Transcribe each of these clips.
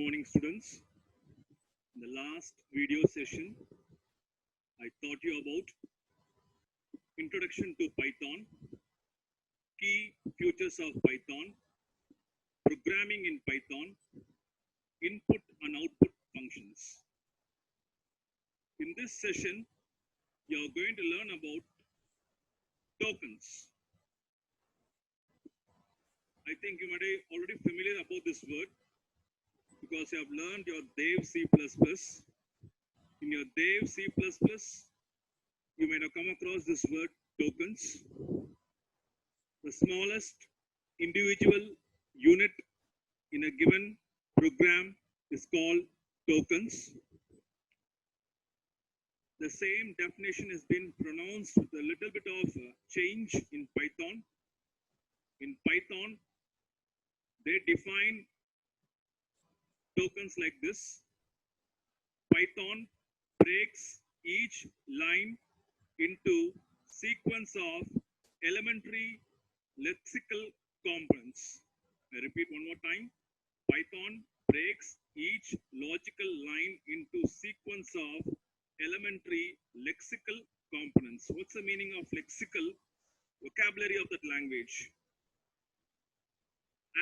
morning, students. In the last video session, I taught you about introduction to Python, key features of Python, programming in Python, input and output functions. In this session, you are going to learn about tokens. I think you might be already familiar about this word because you have learned your Dev C++. In your Dev C++, you might have come across this word tokens. The smallest individual unit in a given program is called tokens. The same definition has been pronounced with a little bit of change in Python. In Python, they define tokens like this. Python breaks each line into sequence of elementary lexical components. I repeat one more time. Python breaks each logical line into sequence of elementary lexical components. What's the meaning of lexical? Vocabulary of that language.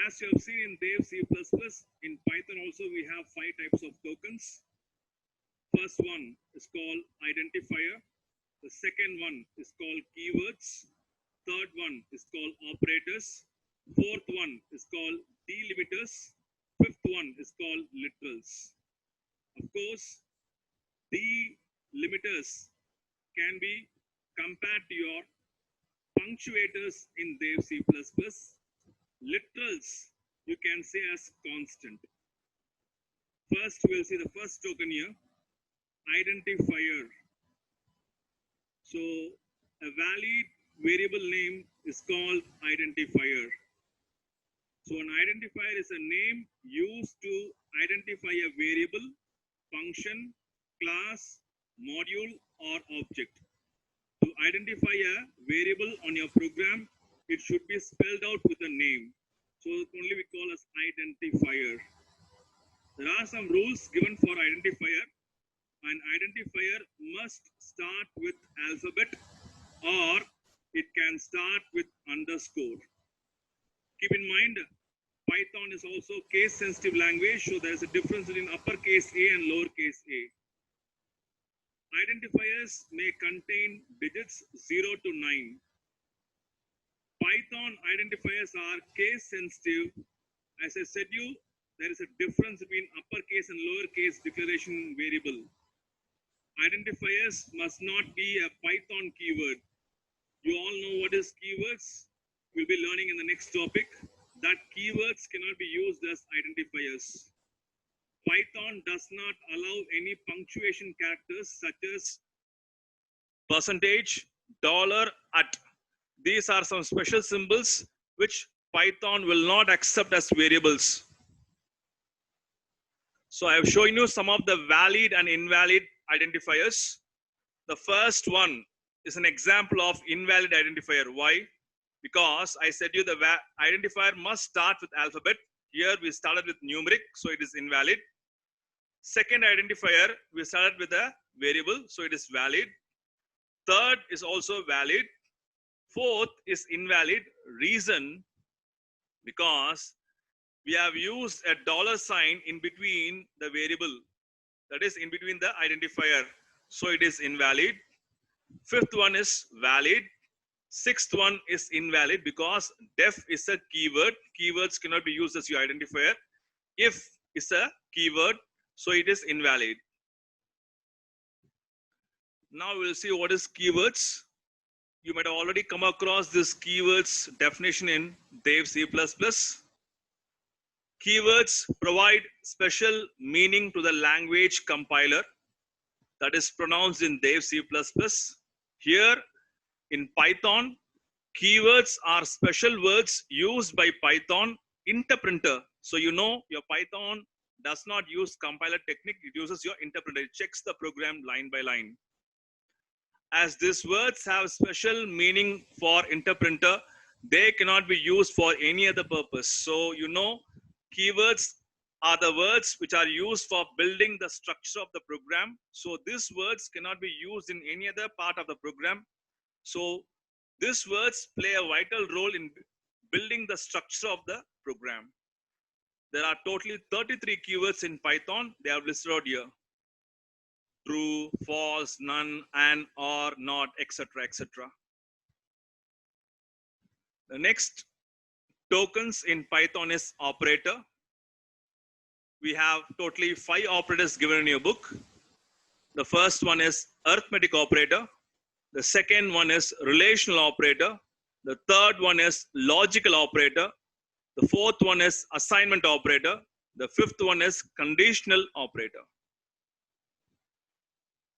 As you have seen in Dev C++, in Python also we have 5 types of tokens. First one is called identifier. The second one is called keywords. Third one is called operators. Fourth one is called delimiters. Fifth one is called literals. Of course, delimiters can be compared to your punctuators in Dev C++. Literals you can say as constant. First, we'll see the first token here, identifier. So a valid variable name is called identifier. So an identifier is a name used to identify a variable, function, class, module, or object. To identify a variable on your program, it should be spelled out with a name. So only we call as identifier. There are some rules given for identifier. An identifier must start with alphabet or it can start with underscore. Keep in mind, Python is also case sensitive language, so there is a difference between uppercase A and lowercase a. Identifiers may contain digits 0 to 9. Python identifiers are case sensitive. As I said you, there is a difference between uppercase and lowercase declaration variable. Identifiers must not be a Python keyword. You all know what is keywords. We'll be learning in the next topic that keywords cannot be used as identifiers. Python does not allow any punctuation characters such as percentage, dollar, at. These are some special symbols which Python will not accept as variables. So I have shown you some of the valid and invalid identifiers. The first one is an example of invalid identifier. Why? Because I said you the identifier must start with alphabet. Here we started with numeric, so it is invalid. Second identifier, we started with a variable, so it is valid. Third is also valid. Fourth is invalid. Reason, because we have used a dollar sign in between the variable, that is in between the identifier, so it is invalid. Fifth one is valid. Sixth one is invalid because def is a keyword. Keywords cannot be used as your identifier. If is a keyword, so it is invalid. Now we will see what is keywords. You might have already come across this keywords definition in Dev C++. Keywords provide special meaning to the language compiler that is pronounced in Dev C++. Here in Python, keywords are special words used by Python interpreter. So you know your Python does not use compiler technique, it uses your interpreter. It checks the program line by line. As these words have special meaning for interpreter, they cannot be used for any other purpose. So you know keywords are the words which are used for building the structure of the program. So these words cannot be used in any other part of the program. So these words play a vital role in building the structure of the program. There are totally 33 keywords in Python. They are listed out here. True, false, none, and, or, not, etc., etc. The next tokens in Python is operator. We have totally 5 operators given in your book. The first one is arithmetic operator. The second one is relational operator. The third one is logical operator. The fourth one is assignment operator. The fifth one is conditional operator.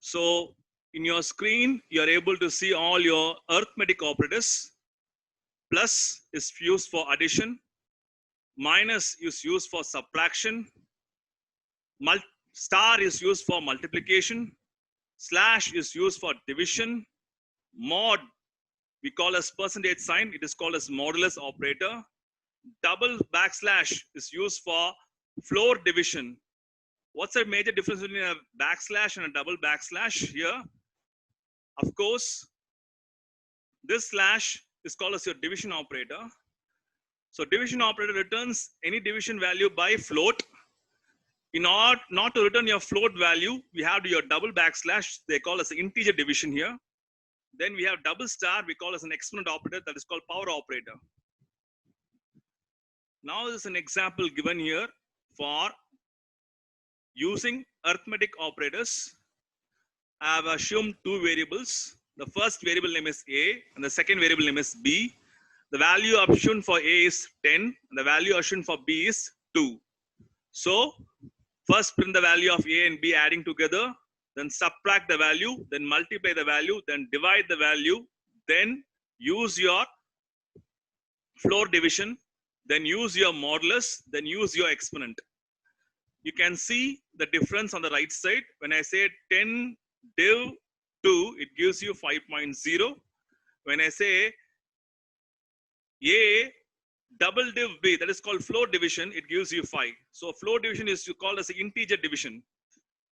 So in your screen, you are able to see all your arithmetic operators. Plus is used for addition. Minus is used for subtraction. Star is used for multiplication. Slash is used for division. Mod, we call as percentage sign. It is called as modulus operator. Double backslash is used for floor division. What's the major difference between a backslash and a double backslash here? Of course, this slash is called as your division operator. So division operator returns any division value by float. In order not to return your float value, we have your double backslash. They call as integer division here. Then we have double star. We call as an exponent operator. That is called power operator. Now there's an example given here for using arithmetic operators. I have assumed 2 variables. The first variable name is A and the second variable name is B. The value assumed for A is 10 and the value assumed for B is 2. So first print the value of A and B adding together, then subtract the value, then multiply the value, then divide the value, then use your floor division, then use your modulus, then use your exponent. You can see the difference on the right side. When I say 10 div 2, it gives you 5.0. When I say A double div B, that is called floor division, it gives you 5. So floor division is called as integer division,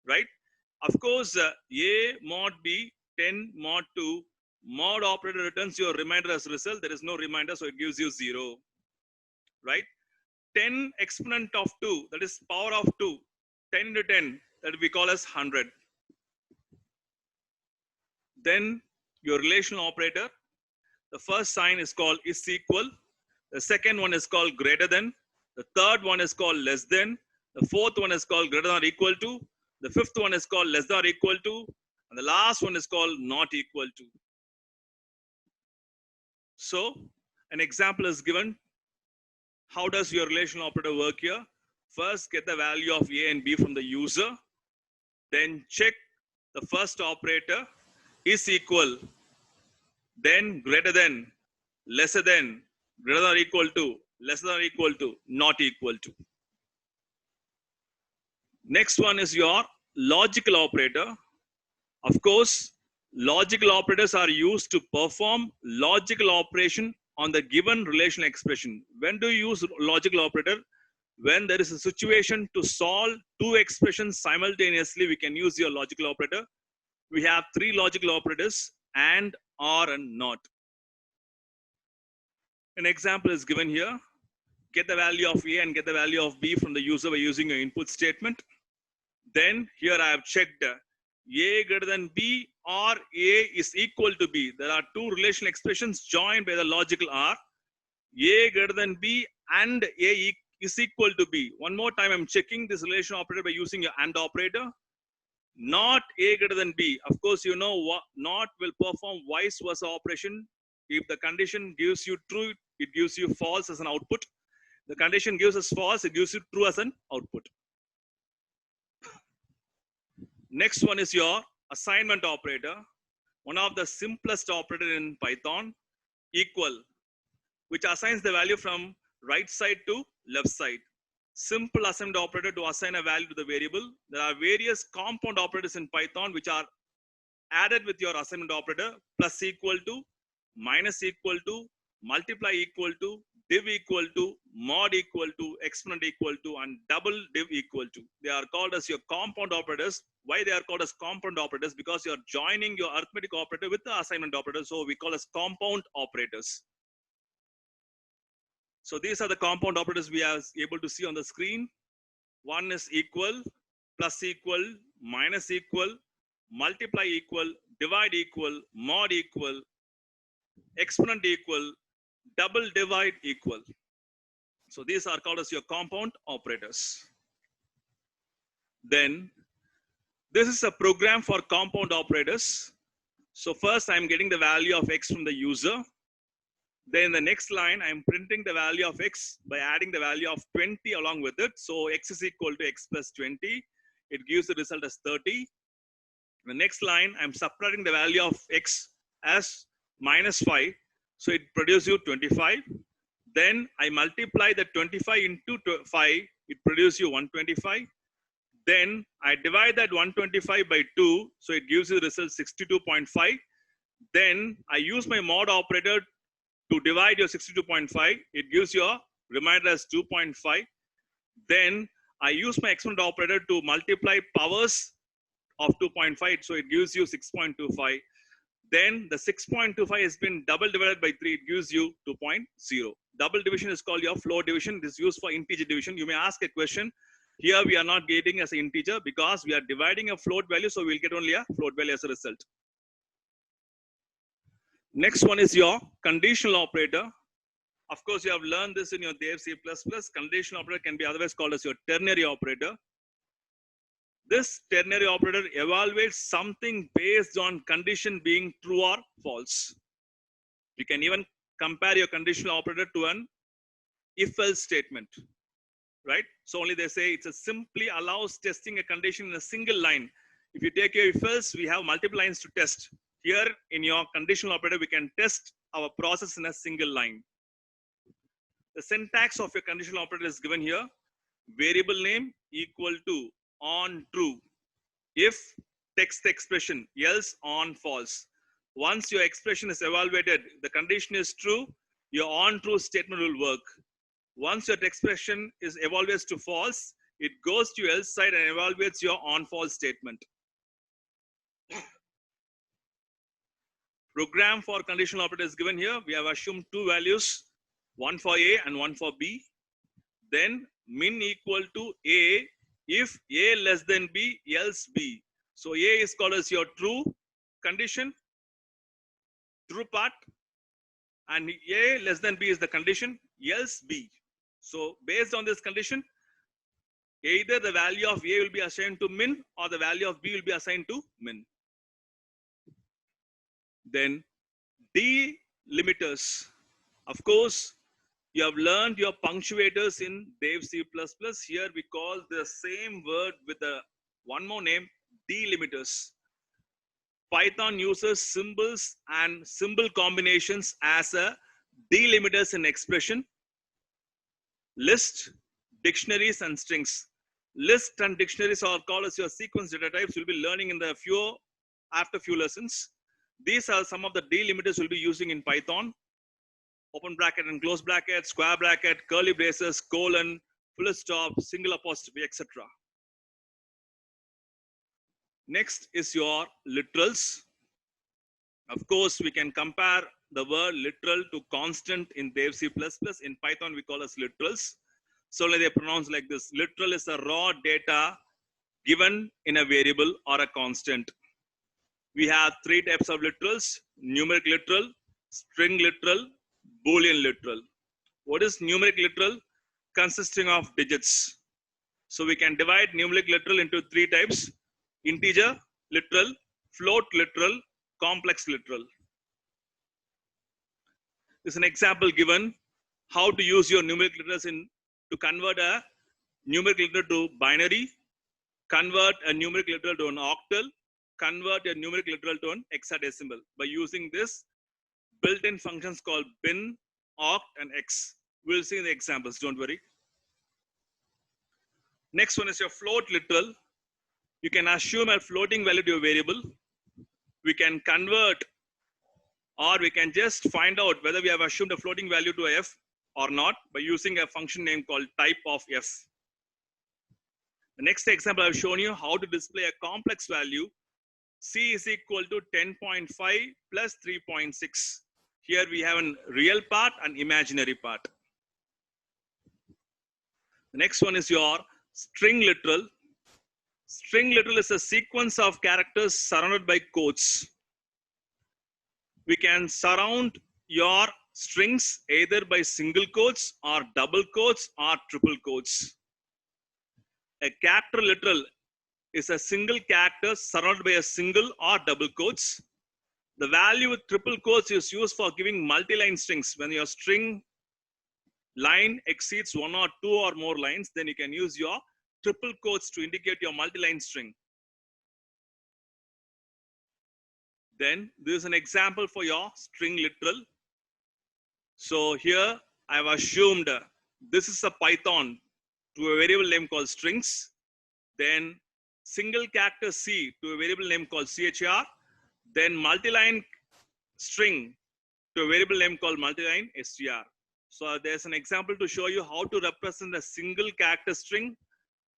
right? Of course, A mod B, 10 mod 2, mod operator returns your remainder as result. There is no remainder, so it gives you 0, right? 10 exponent of 2, that is power of 2, 10 to 10, that we call as 100. Then your relational operator, the first sign is called is equal. The second one is called greater than. The third one is called less than. The fourth one is called greater than or equal to. The fifth one is called less than or equal to. And the last one is called not equal to. So an example is given. How does your relational operator work here? First, get the value of A and B from the user. Then check the first operator is equal, then greater than, lesser than, greater than or equal to, lesser than or equal to, not equal to. Next one is your logical operator. Of course, logical operators are used to perform logical operation on the given relational expression. When do you use logical operator? When there is a situation to solve 2 expressions simultaneously, we can use your logical operator. We have 3 logical operators, and, or, and not. An example is given here. Get the value of A and get the value of B from the user by using your input statement. Then here I have checked A greater than B or A is equal to B. There are 2 relational expressions joined by the logical OR. A greater than B and A is equal to B. One more time, I'm checking this relational operator by using your AND operator. Not A greater than B. Of course, you know what not will perform vice versa operation. If the condition gives you true, it gives you false as an output. The condition gives us false, it gives you true as an output. Next one is your assignment operator. One of the simplest operator in Python, equal, which assigns the value from right side to left side. Simple assignment operator to assign a value to the variable. There are various compound operators in Python which are added with your assignment operator. Plus equal to, minus equal to, multiply equal to, div equal to, mod equal to, exponent equal to, and double div equal to. They are called as your compound operators. Why they are called as compound operators? Because you are joining your arithmetic operator with the assignment operator. So we call as compound operators. So these are the compound operators we are able to see on the screen. One is equal, plus equal, minus equal, multiply equal, divide equal, mod equal, exponent equal, double divide equal. So these are called as your compound operators. Then this is a program for compound operators. So first I'm getting the value of x from the user. Then the next line, I'm printing the value of x by adding the value of 20 along with it. So x is equal to x plus 20. It gives the result as 30. The next line, I'm subtracting the value of x as minus 5. So it produces you 25. Then I multiply the 25 into 5. It produces you 125. Then I divide that 125 by 2. So it gives you the result 62.5. Then I use my mod operator to divide your 62.5, it gives you a remainder as 2.5. Then I use my exponent operator to multiply powers of 2.5, so it gives you 6.25. Then the 6.25 has been double divided by 3, it gives you 2.0. Double division is called your float division. This is used for integer division. You may ask a question. Here we are not getting as an integer because we are dividing a float value, so we'll get only a float value as a result. Next one is your conditional operator. Of course, you have learned this in your Dev C++. Conditional operator can be otherwise called as your ternary operator. This ternary operator evaluates something based on condition being true or false. You can even compare your conditional operator to an if-else statement, right? So only they say it's a simply allows testing a condition in a single line. If you take your if-else, we have multiple lines to test. Here in your conditional operator, we can test our process in a single line. The syntax of your conditional operator is given here. Variable name equal to on true. If text expression, else on false. Once your expression is evaluated, the condition is true, your on true statement will work. Once your expression is evaluated to false, it goes to else side and evaluates your on false statement. Program for conditional operator is given here. We have assumed two values, one for A and one for B. Then min equal to A if A less than B, else B. So A is called as your true condition, true part, and A less than B is the condition, else B. So based on this condition, either the value of A will be assigned to min or the value of B will be assigned to min. Then delimiters. Of course, you have learned your punctuators in Dev C++. Here we call the same word with a one more name, delimiters. Python uses symbols and symbol combinations as a delimiters in expression. List, dictionaries, and strings. List and dictionaries are called as your sequence data types. You'll be learning in the after few lessons. These are some of the delimiters we'll be using in Python. Open bracket and close bracket, square bracket, curly braces, colon, full stop, single apostrophe, etc. Next is your literals. Of course, we can compare the word literal to constant in Dev C++. In Python, we call as literals. So they pronounce like this. Literal is a raw data given in a variable or a constant. We have three types of literals: numeric literal, string literal, Boolean literal. What is numeric literal? Consisting of digits. So we can divide numeric literal into three types: integer literal, float literal, complex literal. This is an example given how to use your numeric literals to convert a numeric literal to binary, convert a numeric literal to an octal, convert a numeric literal to an hexadecimal by using this built-in functions called bin, oct, and x. We'll see in the examples, don't worry. Next one is your float literal. You can assume a floating value to a variable. We can convert, or we can just find out whether we have assumed a floating value to a f. or not by using a function name called type of f. The next example I've shown you how to display a complex value. C is equal to 10.5 plus 3.6. Here we have a real part and imaginary part. The next one is your string literal. String literal is a sequence of characters surrounded by quotes. We can surround your strings either by single quotes or double quotes or triple quotes. A character literal is a single character surrounded by a single or double quotes. The value with triple quotes is used for giving multi-line strings. When your string line exceeds one or two or more lines, then you can use your triple quotes to indicate your multi-line string. Then this is an example for your string literal. So here I have assumed this is a Python to a variable name called strings. Then single character C to a variable name called CHR. Then multi-line string to a variable name called multi-line str. So there's an example to show you how to represent a single character string,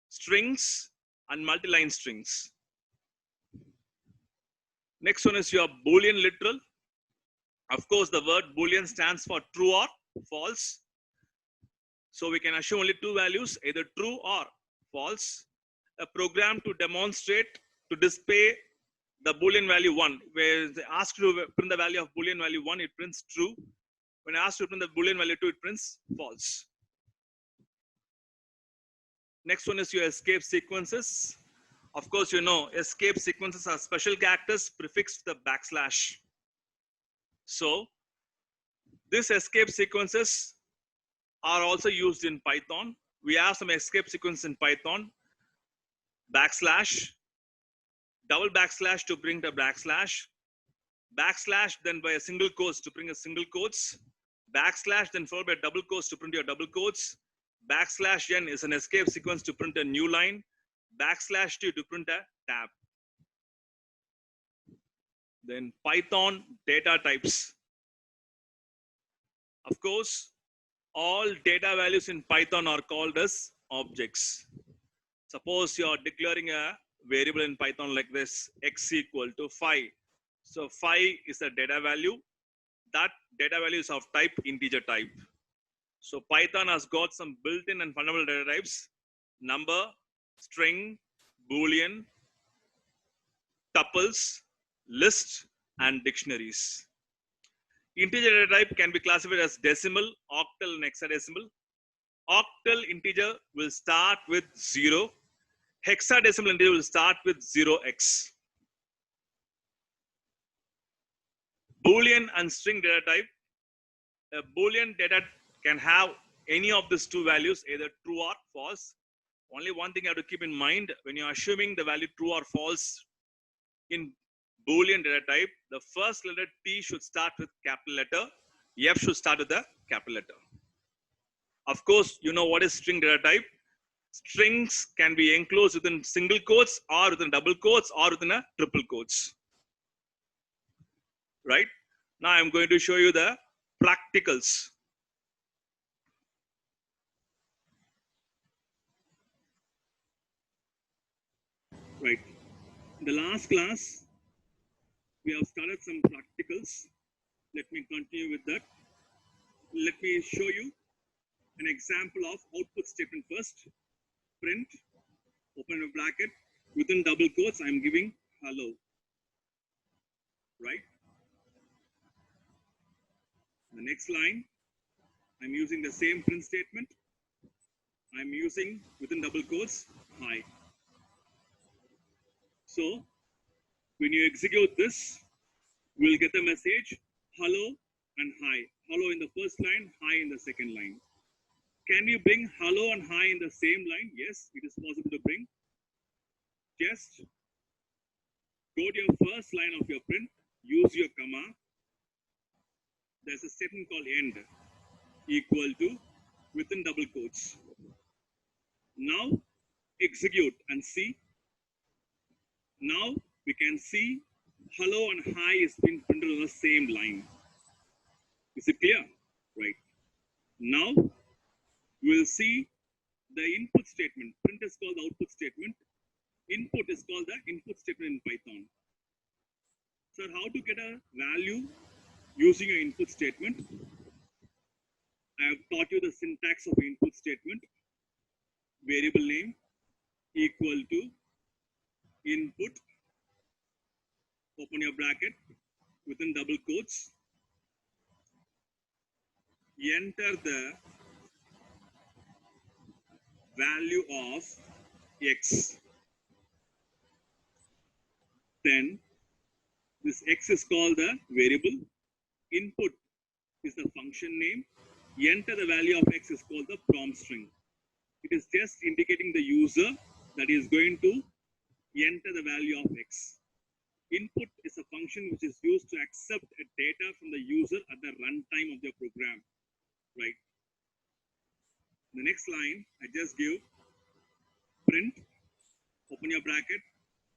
strings, and multi-line strings. Next one is your Boolean literal. Of course, the word Boolean stands for true or false. So we can assume only two values, either true or false. A program to demonstrate, to display the Boolean value 1, where they ask to print the value of Boolean value 1, it prints true. When asked to print the Boolean value 2, it prints false. Next one is your escape sequences. Of course, you know, escape sequences are special characters prefixed with a backslash. So, these escape sequences are also used in Python. We have some escape sequences in Python. Backslash, double backslash to bring the backslash, backslash then by a single quotes to bring a single quotes, backslash then followed by double quotes to print your double quotes, backslash n is an escape sequence to print a new line, backslash t to print a tab. Then Python data types. Of course, all data values in Python are called as objects. Suppose you are declaring a variable in Python like this, x equal to 5. So 5 is a data value. That data value is of type integer type. So Python has got some built-in and fundamental data types: number, string, Boolean, tuples, list, and dictionaries. Integer data type can be classified as decimal, octal, and hexadecimal. Octal integer will start with 0. Hexadecimal integer will start with 0x. Boolean and string data type. A Boolean data can have any of these two values, either true or false. Only one thing you have to keep in mind when you are assuming the value true or false in Boolean data type, the first letter T should start with capital letter, F should start with the capital letter. Of course, you know what is string data type. Strings can be enclosed within single quotes or within double quotes or within a triple quotes. Right? Now I'm going to show you the practicals. Right. In the last class, we have started some practicals. Let me continue with that. Let me show you an example of output statement first. Print, open a bracket, within double quotes, I'm giving hello. Right? The next line, I'm using the same print statement. I'm using within double quotes, hi. So, when you execute this, we'll get the message, hello and hi. Hello in the first line, hi in the second line. Can you bring hello and hi in the same line? Yes, it is possible to bring. Just go to your first line of your print, use your comma. There's a statement called end, equal to, within double quotes. Now, execute and see. Now, we can see hello and hi is being printed on the same line. Is it clear? Right. Now we will see the input statement. Print is called the output statement. Input is called the input statement in Python. So how to get a value using an input statement? I have taught you the syntax of input statement. Variable name equal to input, open your bracket, within double quotes, enter the value of x. Then this x is called the variable. Input is the function name. Enter the value of x is called the prompt string. It is just indicating the user that is going to enter the value of x. Input is a function which is used to accept a data from the user at the runtime of the program, right? The next line, I just give print, open your bracket,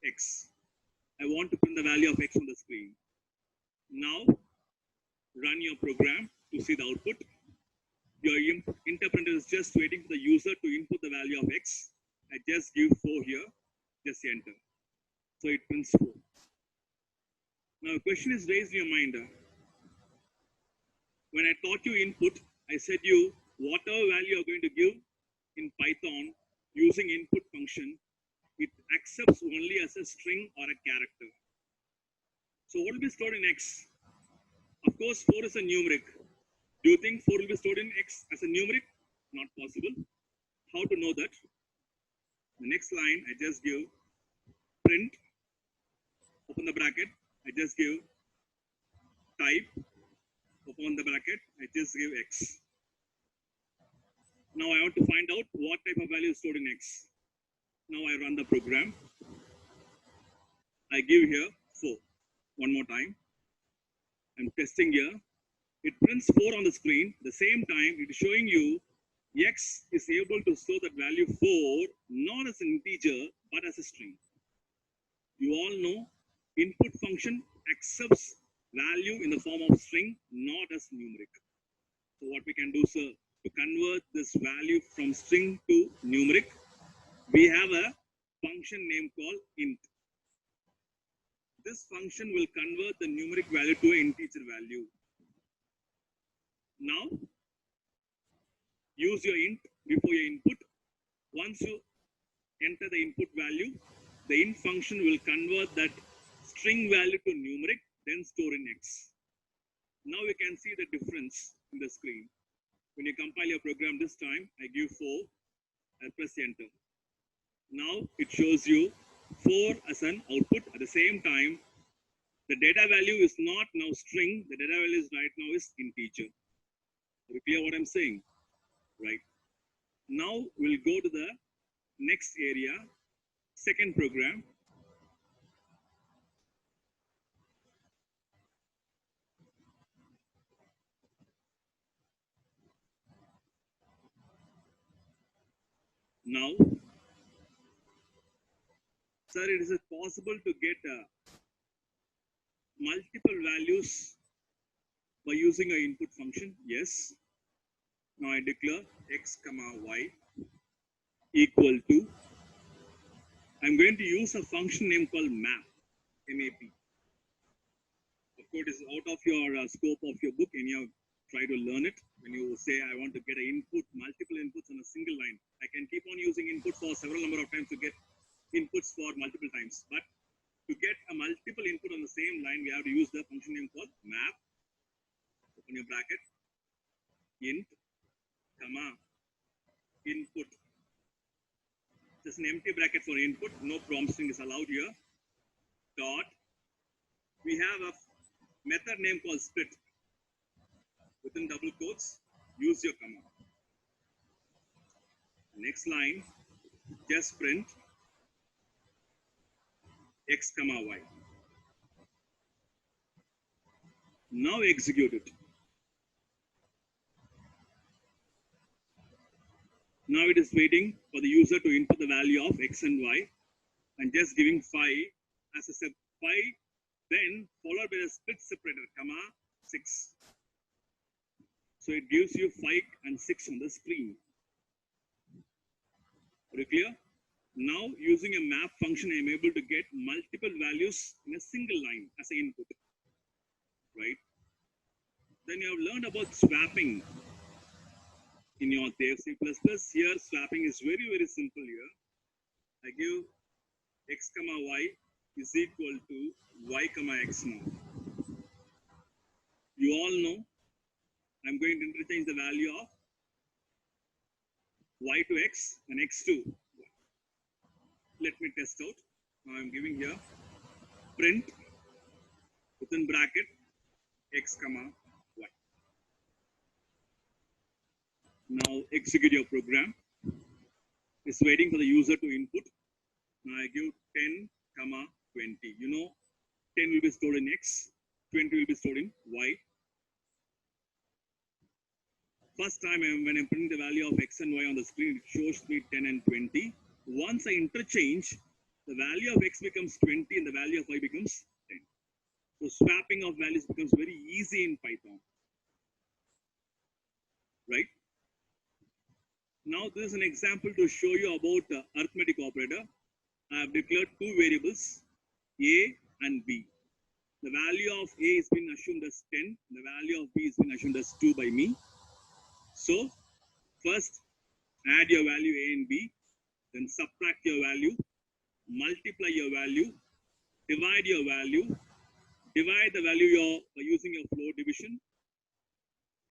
x. I want to print the value of x on the screen. Now, run your program to see the output. Your interpreter is just waiting for the user to input the value of x. I just give 4 here, just enter. So it prints 4. Now, a question is raised in your mind. When I taught you input, I said you, whatever value you're going to give in Python using input function, it accepts only as a string or a character. So what will be stored in x? Of course, 4 is a numeric. Do you think 4 will be stored in x as a numeric? Not possible. How to know that? The next line, I just give print, open the bracket, I just give type, open the bracket, I just give x. Now I want to find out what type of value is stored in x. Now I run the program. I give here 4. One more time. I'm testing here. It prints 4 on the screen. At the same time, it is showing you x is able to store that value 4 not as an integer but as a string. You all know input function accepts value in the form of string, not as numeric. So what we can do, sir, to convert this value from string to numeric, we have a function name called int. This function will convert the numeric value to an integer value. Now, use your int before your input. Once you enter the input value, the int function will convert that string value to numeric, then store in x. Now we can see the difference in the screen. When you compile your program this time, I give 4, I press enter. Now it shows you 4 as an output. At the same time, the data value is not now string, the data value is right now is integer. Are you clear what I'm saying? Right. Now we'll go to the next area, second program. Now, sir, it is possible to get multiple values by using an input function? Yes. Now I declare x comma y equal to, I'm going to use a function name called map, M-A-P. Of course, it is out of your scope of your book, and you have try to learn it. When you say, I want to get an input, multiple inputs on a single line, I can keep on using input for several number of times to get inputs for multiple times. But to get a multiple input on the same line, we have to use the function name called map, open your bracket, int, comma, input. Just an empty bracket for input, no prompt string is allowed here. Dot, we have a method name called split. Within double quotes, use your comma. Next line, just print x comma y. Now execute it. Now it is waiting for the user to input the value of x and y, and just giving 5 as a step 5, then followed by the split separator, comma 6. So it gives you 5 and 6 on the screen. Are you clear? Now using a map function, I am able to get multiple values in a single line as an input, right? Then you have learned about swapping in your C++. Here swapping is very, very simple here. I give x comma y is equal to y comma x now. You all know I'm going to interchange the value of y to x and x to y. Let me test out. Now I'm giving here print within bracket x comma y. Now execute your program. It's waiting for the user to input. Now I give 10 comma 20. You know 10 will be stored in x, 20 will be stored in y. First time when I'm putting the value of x and y on the screen, it shows me 10 and 20. Once I interchange, the value of x becomes 20 and the value of y becomes 10. So swapping of values becomes very easy in Python, right? Now this is an example to show you about arithmetic operator. I have declared two variables, a and b. The value of a is been assumed as 10. The value of b is been assumed as 2 by me. So first add your value a and b, then subtract your value, multiply your value, divide your value, divide the value by using your floor division,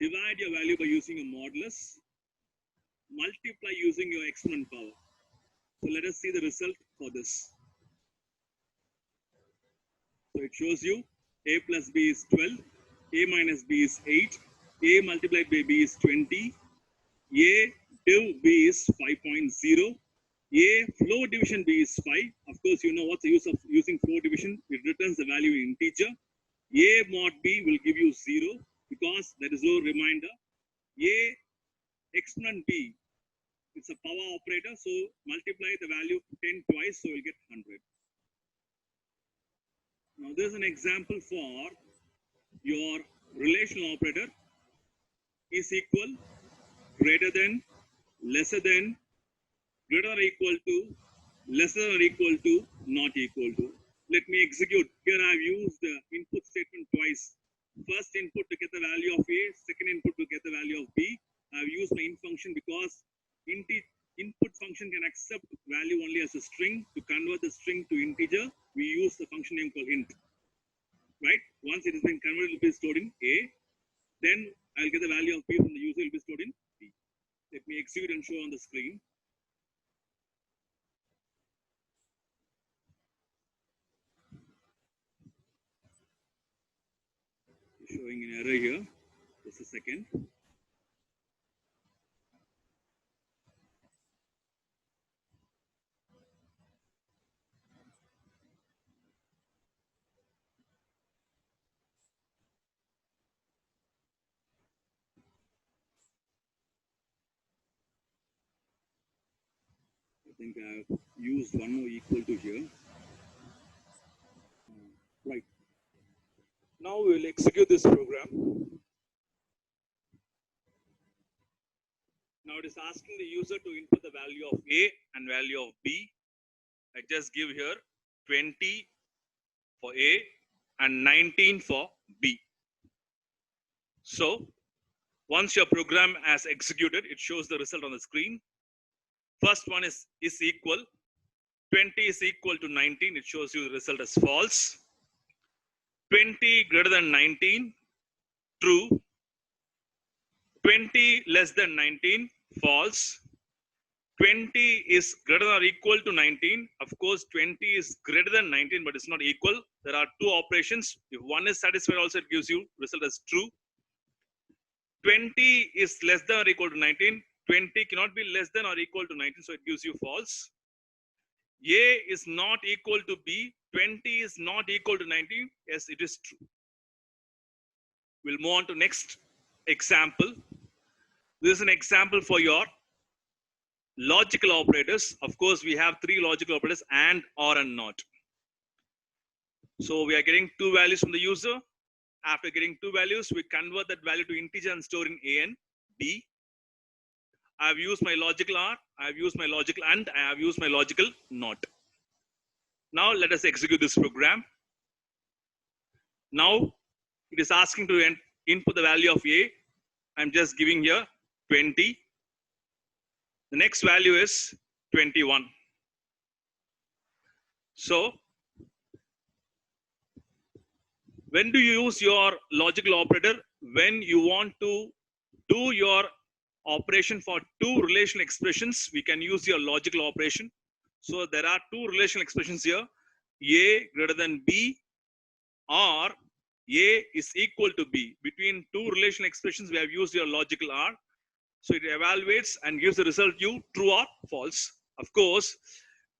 divide your value by using a modulus, multiply using your exponent power. So let us see the result for this. So it shows you a plus b is 12, a minus b is 8, a multiplied by b is 20, a div b is 5.0, a floor division b is 5. Of course, you know what's the use of using floor division. It returns the value in integer. A mod b will give you 0 because there is no reminder. A exponent b, it's a power operator, so multiply the value 10 twice, so you'll get 100. Now there's an example for your relational operator is equal, greater than, lesser than, greater or equal to, lesser or equal to, not equal to. Let me execute. Here I've used the input statement twice. First input to get the value of A, second input to get the value of B. I've used my int function because input function can accept value only as a string. To convert the string to integer, we use the function name called int. Right? Once it has been converted, it will be stored in A. Then I'll get the value of B from the user, it will be stored in B. Let me execute and show on the screen. Showing an error here. Just a second. I think I've used one more equal to here. Right. Now we will execute this program. Now it is asking the user to input the value of A and value of B. I just give here 20 for A and 19 for B. So once your program has executed, it shows the result on the screen. First one is equal. 20 is equal to 19. It shows you the result as false. 20 greater than 19, true. 20 less than 19, false. 20 is greater than or equal to 19. Of course, 20 is greater than 19, but it's not equal. There are two operations. If one is satisfied, also it gives you result as true. 20 is less than or equal to 19. 20 cannot be less than or equal to 19, so it gives you false. A is not equal to B. 20 is not equal to 19. Yes, it is true. We'll move on to next example. This is an example for your logical operators. Of course, we have three logical operators, and, or, and not. So we are getting two values from the user. After getting two values, we convert that value to integer and store in A and B. I have used my logical OR, I have used my logical AND, I have used my logical NOT. Now let us execute this program. Now it is asking to input the value of A. I'm just giving here 20. The next value is 21. So when do you use your logical operator? When you want to do your operation for two relational expressions, we can use your logical operation. So there are two relational expressions here, A greater than B or A is equal to B. Between two relational expressions, we have used your logical OR. So it evaluates and gives the result you true or false. Of course,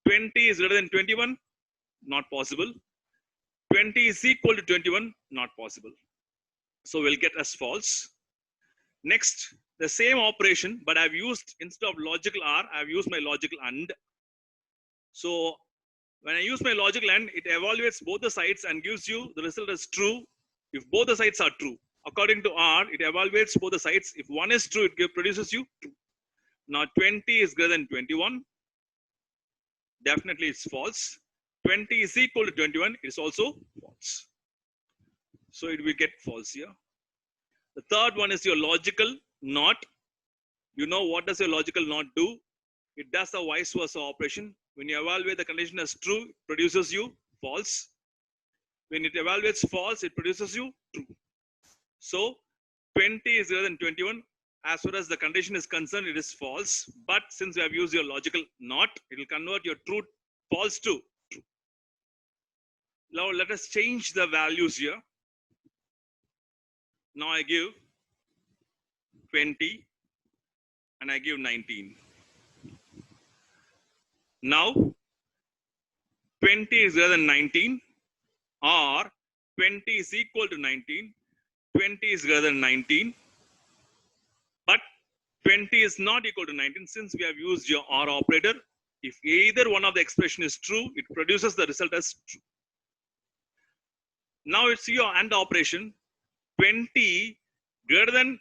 20 is greater than 21, not possible. 20 is equal to 21, not possible. So we'll get as false. Next, the same operation, but I've used, instead of logical OR, I've used my logical AND. So when I use my logical AND, it evaluates both the sides and gives you the result as true if both the sides are true. According to OR, it evaluates both the sides. If one is true, it produces you true. Now 20 is greater than 21. Definitely it's false. 20 is equal to 21. It's also false. So it will get false here. The third one is your logical NOT. You know what does your logical NOT do? It does a vice versa operation. When you evaluate the condition as true, it produces you false. When it evaluates false, it produces you true. So 20 is greater than 21. As far as the condition is concerned, it is false. But since we have used your logical NOT, it will convert your true false to true. Now let us change the values here. Now I give 20 and I give 19. Now 20 is greater than 19 or 20 is equal to 19. 20 is greater than 19. But 20 is not equal to 19 since we have used your OR operator. If either one of the expression is true, it produces the result as true. Now it's your AND operation. 20 greater than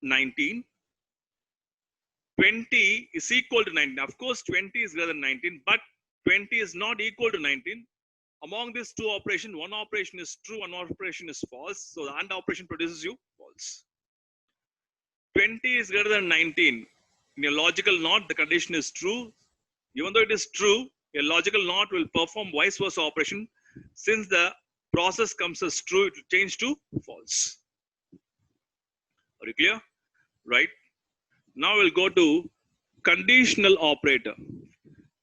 19. 20 is equal to 19. Of course, 20 is greater than 19, but 20 is not equal to 19. Among these two operations, one operation is true, one operation is false. So the AND operation produces you false. 20 is greater than 19. In your logical NOT, the condition is true. Even though it is true, your logical NOT will perform vice versa operation. Since the process comes as true, it will change to false. Are you clear? Right? Now we'll go to conditional operator.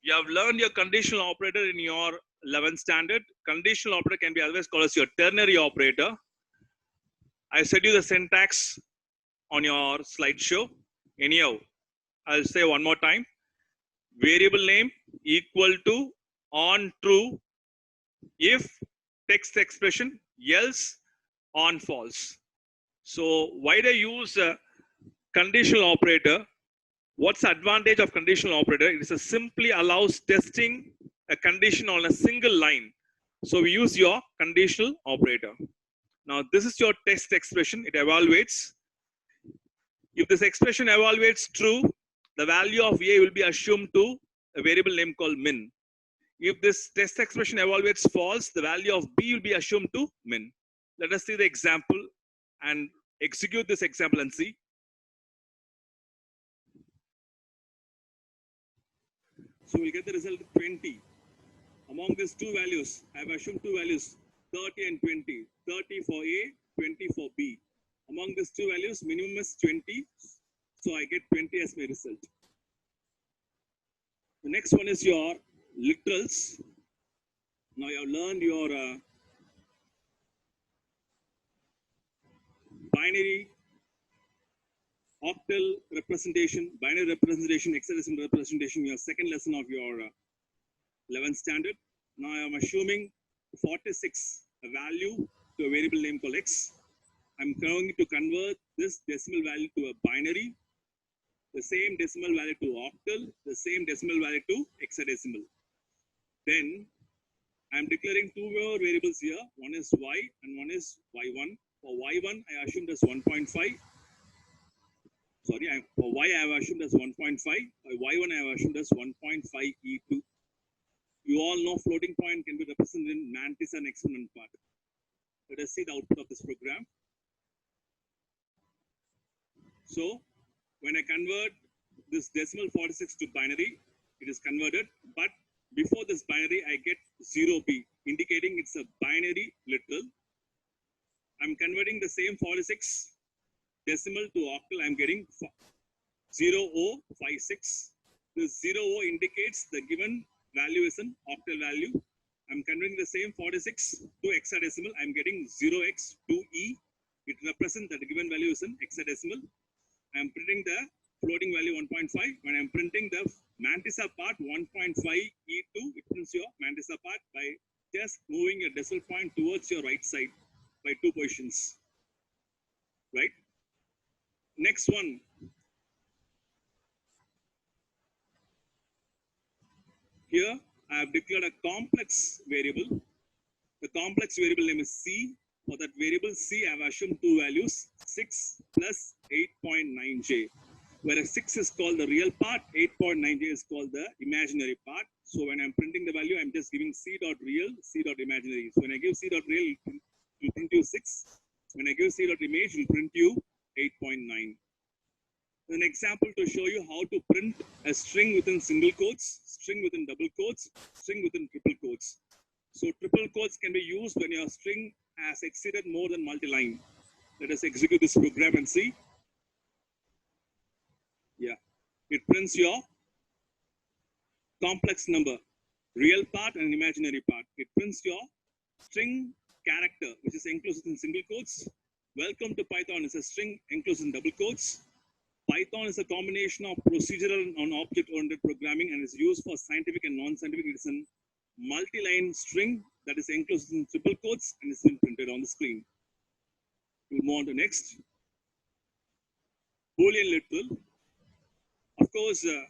You have learned your conditional operator in your 11th standard. Conditional operator can be otherwise called as your ternary operator. I said you the syntax on your slideshow. Anyhow, I'll say one more time. Variable name equal to on true if text expression, else on false. So why do I use a conditional operator? What's the advantage of conditional operator? It is simply allows testing a condition on a single line. So we use your conditional operator. Now this is your test expression. It evaluates. If this expression evaluates true, the value of A will be assumed to a variable name called min. If this test expression evaluates false, the value of B will be assumed to min. Let us see the example and execute this example and see. So we'll get the result 20. Among these two values, I have assumed two values, 30 and 20. 30 for A, 20 for B. Among these two values, minimum is 20. So I get 20 as my result. The next one is your literals. Now you have learned your binary, octal representation, binary representation, hexadecimal representation, your second lesson of your 11th standard. Now I am assuming 46, a value to a variable name called x. I'm going to convert this decimal value to a binary, the same decimal value to octal, the same decimal value to hexadecimal. Then I'm declaring two more variables here. One is y and one is y1. For y1, I assumed as 1.5. Sorry, for y, I have assumed as 1.5. For y1, I have assumed as 1.5 E2. You all know floating point can be represented in mantis and exponent part. Let us see the output of this program. So, when I convert this decimal 46 to binary, it is converted. But before this binary, I get 0b, indicating it's a binary literal. I'm converting the same 46 decimal to octal. I'm getting 0056. This 00 indicates the given value is an octal value. I'm converting the same 46 to hexadecimal. I'm getting 0x2e. It represents that the given value is an hexadecimal. I'm printing the floating value 1.5. When I'm printing the mantissa part 1.5 E2, it prints your mantissa part by just moving your decimal point towards your right side by 2 positions. Right? Next one. Here, I have declared a complex variable. The complex variable name is C. For that variable C, I have assumed 2 values, 6 plus 8.9j. Whereas 6 is called the real part, 8.9j is called the imaginary part. So when I'm printing the value, I'm just giving C dot real, C dot imaginary. So when I give C dot real, it will print you 6. When I give C dot image, it will print you 8.9. An example to show you how to print a string within single quotes, string within double quotes, string within triple quotes. So triple quotes can be used when your string has exceeded more than multi-line. Let us execute this program and see. Yeah, it prints your complex number, real part and imaginary part. It prints your string character, which is enclosed in single quotes. Welcome to Python is a string enclosed in double quotes. Python is a combination of procedural and object-oriented programming and is used for scientific and non-scientific. It is a multi-line string that is enclosed in triple quotes and is been printed on the screen. We'll move on to next. Boolean literal. Of course, the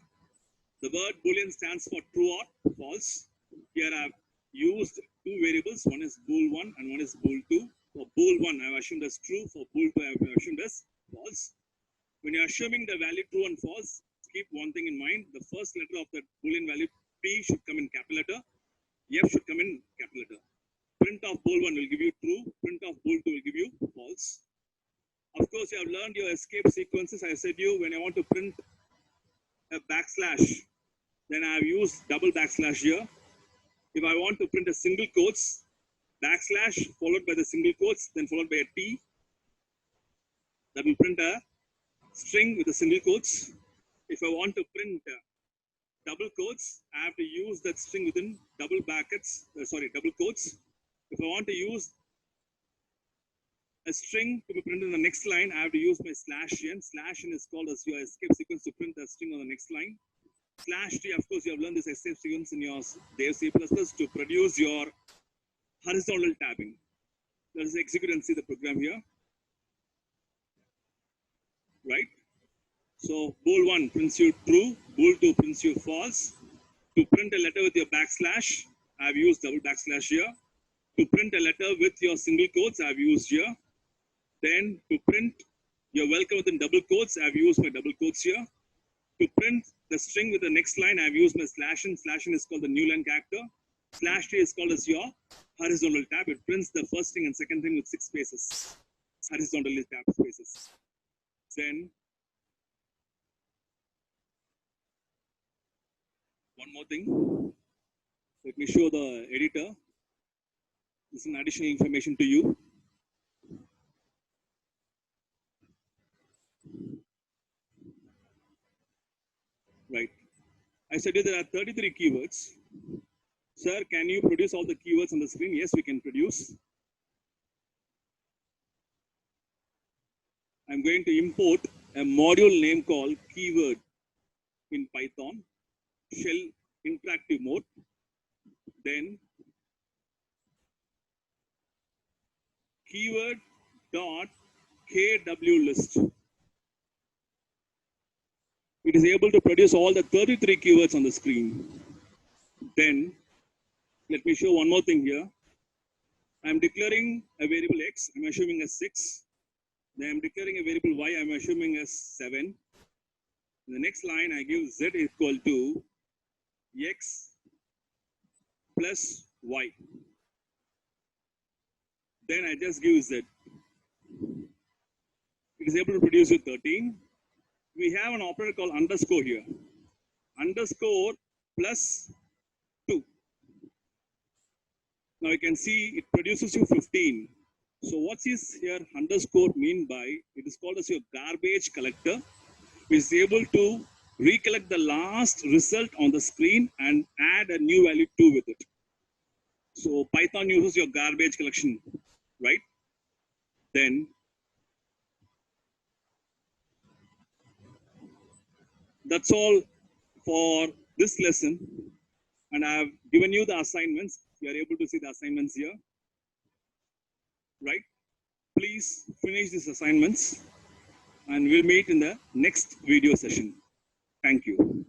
word Boolean stands for true or false. Here I've used 2 variables. One is bool1 and one is bool2. For bool1, I've assumed as true. For bool2, I've assumed as false. When you're assuming the value true and false, keep one thing in mind. The first letter of the Boolean value P should come in capital letter. F should come in capital letter. Print of bool1 will give you true. Print of bool2 will give you false. Of course, you have learned your escape sequences. I said you when I want to print a backslash, then I have used double backslash here. If I want to print a single quotes, backslash followed by the single quotes, then followed by a T, that will print a string with a single quotes. If I want to print double quotes, I have to use that string within double brackets, double quotes. If I want to use a string to be printed in the next line, I have to use my /n. /n is called as your escape sequence to print the string on the next line. /t, of course, you have learned this escape sequence in your Dev C++ to produce your horizontal tabbing. Let us execute and see the program here. Right? So bool1 prints you true, bool2 prints you false. To print a letter with your backslash, I have used double backslash here. To print a letter with your single quotes, I have used here. Then to print your welcome within double quotes, I have used my double quotes here. To print the string with the next line, I have used my /n. /n is called the new line character. /t is called as your horizontal tab. It prints the first string and second string with 6 spaces. Horizontally tabbed spaces. Then one more thing. Let me show the editor. This is an additional information to you. Right. I said there are 33 keywords. Sir, can you produce all the keywords on the screen? Yes, we can produce. I'm going to import a module name called keyword in Python, shell interactive mode. Then keyword dot kwlist. It is able to produce all the 33 keywords on the screen. Then let me show one more thing here. I'm declaring a variable x, I'm assuming as 6. Then I'm declaring a variable y, I'm assuming as 7. In the next line, I give z equal to x plus y. Then I just give z. It is able to produce you 13. We have an operator called underscore here. Underscore plus 2. Now you can see it produces you 15. So what is here underscore mean by? It is called as your garbage collector, which is able to recollect the last result on the screen and add a new value 2 with it. So Python uses your garbage collection, right? Then that's all for this lesson. And I have given you the assignments. You are able to see the assignments here, right? Please finish these assignments and we'll meet in the next video session. Thank you.